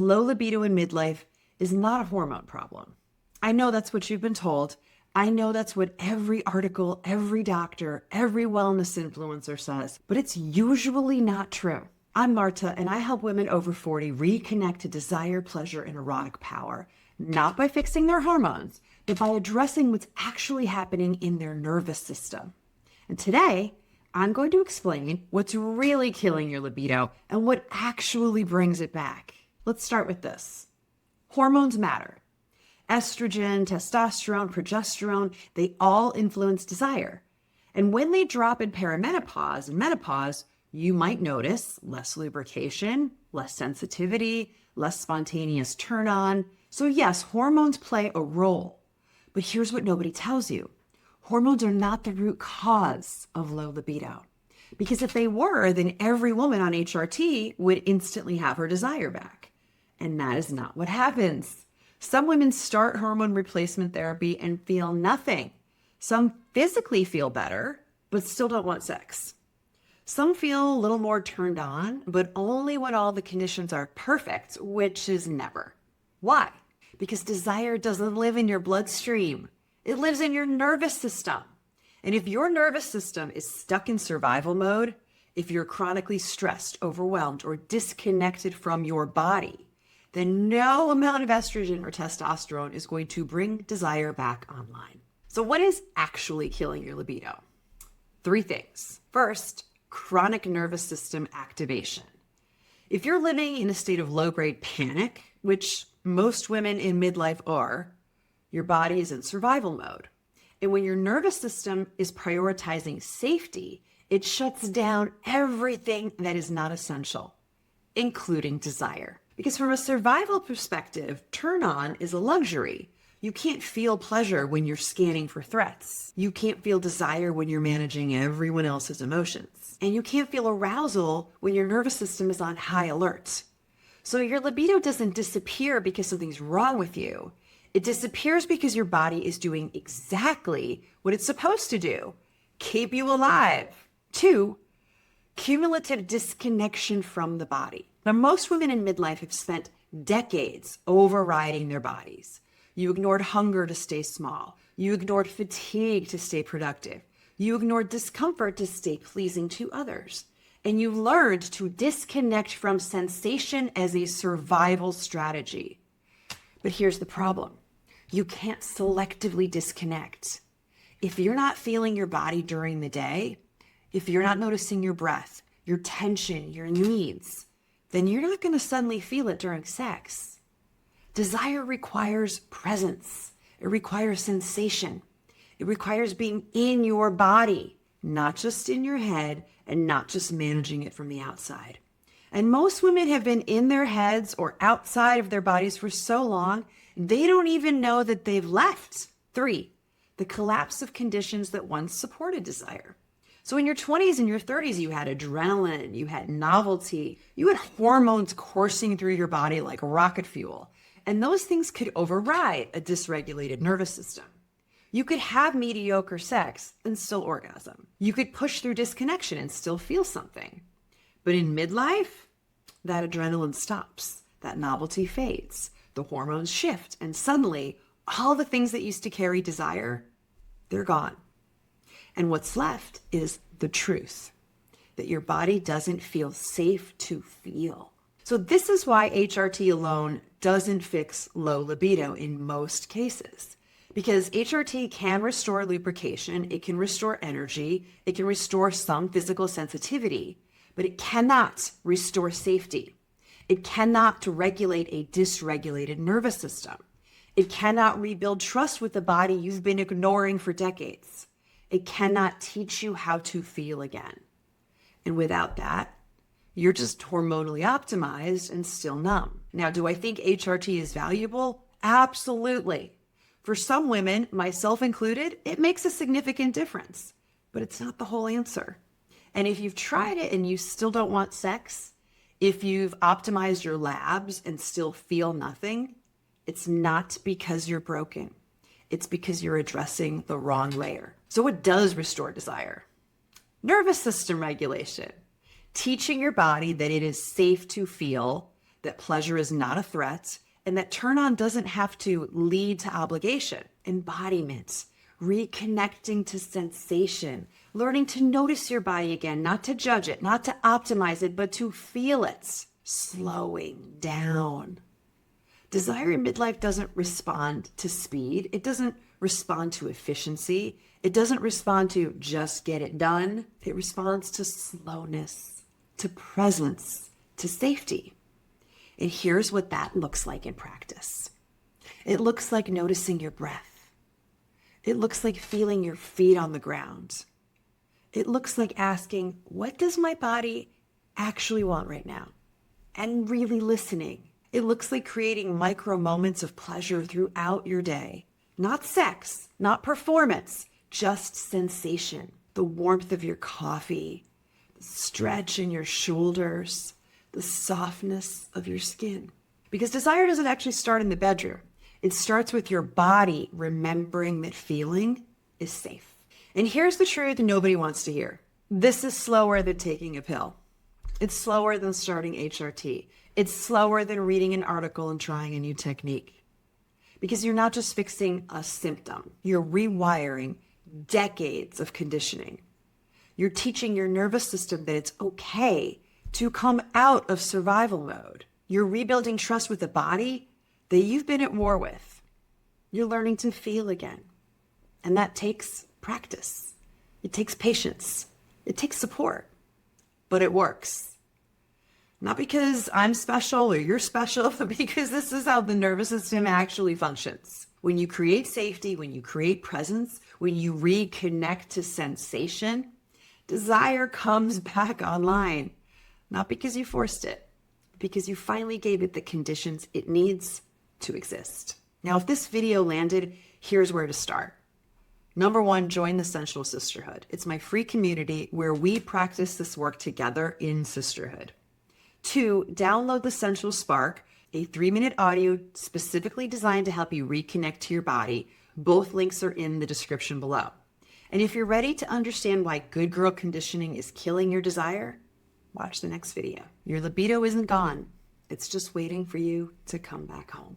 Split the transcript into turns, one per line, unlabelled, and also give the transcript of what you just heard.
Low libido in midlife is not a hormone problem. I know that's what you've been told. I know that's what every article, every doctor, every wellness influencer says, but it's usually not true. I'm Marta, and I help women over 40 reconnect to desire, pleasure, and erotic power, not by fixing their hormones, but by addressing what's actually happening in their nervous system. And today, I'm going to explain what's really killing your libido and what actually brings it back. Let's start with this. Hormones matter. Estrogen, testosterone, progesterone, they all influence desire. And when they drop in perimenopause and menopause, you might notice less lubrication, less sensitivity, less spontaneous turn on. So yes, hormones play a role. But here's what nobody tells you. Hormones are not the root cause of low libido. Because if they were, then every woman on HRT would instantly have her desire back. And that is not what happens. Some women start hormone replacement therapy and feel nothing. Some physically feel better, but still don't want sex. Some feel a little more turned on, but only when all the conditions are perfect, which is never. Why? Because desire doesn't live in your bloodstream. It lives in your nervous system. And if your nervous system is stuck in survival mode, if you're chronically stressed, overwhelmed, or disconnected from your body, then no amount of estrogen or testosterone is going to bring desire back online. So what is actually killing your libido? 3 things. First, chronic nervous system activation. If you're living in a state of low-grade panic, which most women in midlife are, your body is in survival mode. And when your nervous system is prioritizing safety, it shuts down everything that is not essential, including desire. Because from a survival perspective, turn on is a luxury. You can't feel pleasure when you're scanning for threats. You can't feel desire when you're managing everyone else's emotions. And you can't feel arousal when your nervous system is on high alert. So your libido doesn't disappear because something's wrong with you. It disappears because your body is doing exactly what it's supposed to do. Keep you alive. 2, cumulative disconnection from the body. Now, most women in midlife have spent decades overriding their bodies. You ignored hunger to stay small. You ignored fatigue to stay productive. You ignored discomfort to stay pleasing to others. And you learned to disconnect from sensation as a survival strategy. But here's the problem. You can't selectively disconnect. If you're not feeling your body during the day, if you're not noticing your breath, your tension, your needs, then you're not going to suddenly feel it during sex. Desire requires presence. It requires sensation. It requires being in your body, not just in your head and not just managing it from the outside. And most women have been in their heads or outside of their bodies for so long, they don't even know that they've left. 3, the collapse of conditions that once supported desire. So in your 20s and your 30s, you had adrenaline, you had novelty, you had hormones coursing through your body like rocket fuel. And those things could override a dysregulated nervous system. You could have mediocre sex and still orgasm. You could push through disconnection and still feel something. But in midlife, that adrenaline stops, that novelty fades, the hormones shift, and suddenly all the things that used to carry desire, they're gone. And what's left is the truth, that your body doesn't feel safe to feel. So this is why HRT alone doesn't fix low libido in most cases. Because HRT can restore lubrication, it can restore energy, it can restore some physical sensitivity, but it cannot restore safety. It cannot regulate a dysregulated nervous system. It cannot rebuild trust with the body you've been ignoring for decades. It cannot teach you how to feel again. And without that, you're just hormonally optimized and still numb. Now, do I think HRT is valuable? Absolutely. For some women, myself included, it makes a significant difference, but it's not the whole answer. And if you've tried it and you still don't want sex, if you've optimized your labs and still feel nothing, it's not because you're broken. It's because you're addressing the wrong layer. So what does restore desire? Nervous system regulation. Teaching your body that it is safe to feel, that pleasure is not a threat, and that turn on doesn't have to lead to obligation. Embodiment, reconnecting to sensation, learning to notice your body again, not to judge it, not to optimize it, but to feel it, slowing down. Desire in midlife doesn't respond to speed. It doesn't respond to efficiency. It doesn't respond to just get it done. It responds to slowness, to presence, to safety. And here's what that looks like in practice. It looks like noticing your breath. It looks like feeling your feet on the ground. It looks like asking, what does my body actually want right now? And really listening. It looks like creating micro moments of pleasure throughout your day. Not sex, not performance, just sensation. The warmth of your coffee, the stretch in your shoulders, the softness of your skin. Because desire doesn't actually start in the bedroom. It starts with your body remembering that feeling is safe. And here's the truth nobody wants to hear. This is slower than taking a pill. It's slower than starting HRT. It's slower than reading an article and trying a new technique. Because you're not just fixing a symptom. You're rewiring decades of conditioning. You're teaching your nervous system that it's okay to come out of survival mode. You're rebuilding trust with the body that you've been at war with. You're learning to feel again. And that takes practice. It takes patience. It takes support. But it works. Not because I'm special or you're special, but because this is how the nervous system actually functions. When you create safety, when you create presence, when you reconnect to sensation, desire comes back online. Not because you forced it, but because you finally gave it the conditions it needs to exist. Now, if this video landed, here's where to start. Number one, join the Sensual Sisterhood. It's my free community where we practice this work together in sisterhood. 2, download the Sensual Spark, a 3-minute audio specifically designed to help you reconnect to your body. Both links are in the description below. And if you're ready to understand why good girl conditioning is killing your desire, watch the next video. Your libido isn't gone. It's just waiting for you to come back home.